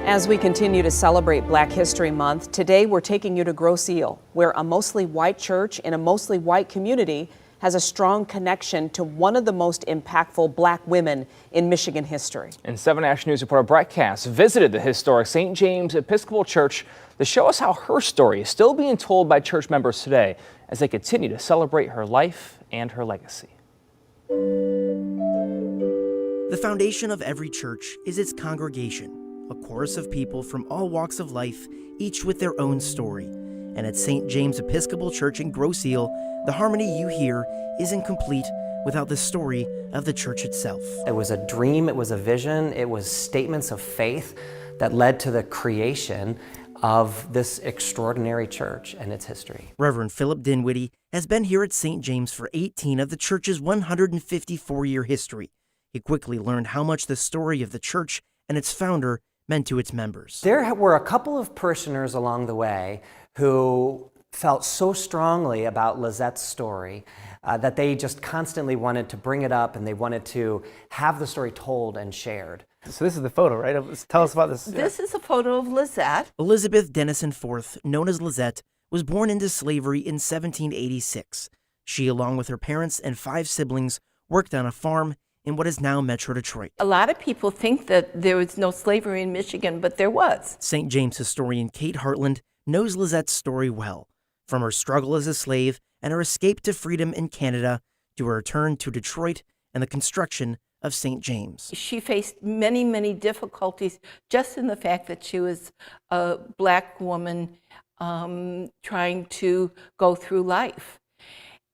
As we continue to celebrate Black History Month, today we're taking you to Grosse Ile, where a mostly white church in a mostly white community has a strong connection to one of the most impactful Black women in Michigan history. And 7 Action News reporter Brett Cass visited the historic Saint James Episcopal Church to show us how her story is still being told by church members today as they continue to celebrate her life and her legacy. The foundation of every church is its congregation, a chorus of people from all walks of life, each with their own story. And at Saint James Episcopal Church in Grosse Ile, the harmony you hear isn't complete without the story of the church itself. It was a dream, it was a vision, it was statements of faith that led to the creation of this extraordinary church and its history. Reverend Philip Dinwiddie has been here at St. James for 18 of the church's 154-year history. He quickly learned how much the story of the church and its founder meant to its members. There were a couple of parishioners along the way who felt so strongly about Lizette's story that they just constantly wanted to bring it up and they wanted to have the story told and shared. So this is the photo, right? Tell us about this. This is a photo of Lizette. Elizabeth Dennison IV, known as Lizette, was born into slavery in 1786. She, along with her parents and 5 siblings, worked on a farm in what is now Metro Detroit. A lot of people think that there was no slavery in Michigan, but there was. St. James historian Kate Hartland knows Lizette's story well, from her struggle as a slave and her escape to freedom in Canada to her return to Detroit and the construction of St. James. She faced many, many difficulties just in the fact that she was a Black woman trying to go through life.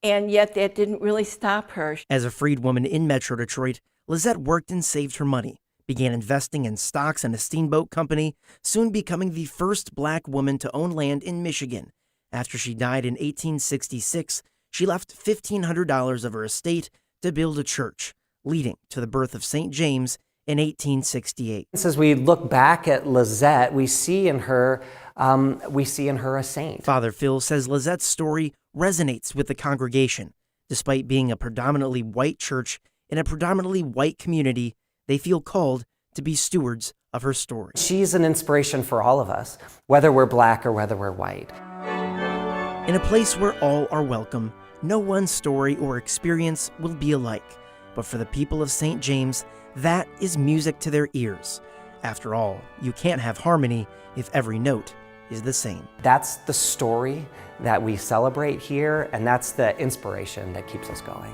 And yet that didn't really stop her. As a freed woman in Metro Detroit, Lizette worked and saved her money, began investing in stocks and a steamboat company, soon becoming the first Black woman to own land in Michigan. After she died in 1866, she left $1,500 of her estate to build a church, leading to the birth of St. James in 1868. As we look back at Lizette, we see in her a saint. Father Phil says Lizette's story resonates with the congregation. Despite being a predominantly white church in a predominantly white community, they feel called to be stewards of her story. She's an inspiration for all of us, whether we're Black or whether we're white. In a place where all are welcome, no one story or experience will be alike. But for the people of St. James, that is music to their ears. After all, you can't have harmony if every note is the same. That's the story that we celebrate here, and that's the inspiration that keeps us going.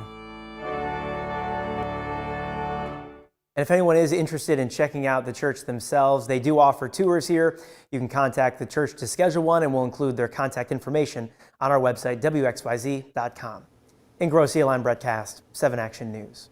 And if anyone is interested in checking out the church themselves, they do offer tours here. You can contact the church to schedule one, and we'll include their contact information on our website, wxyz.com. In Grosse Ile, I'm Brett Cast, 7 Action News.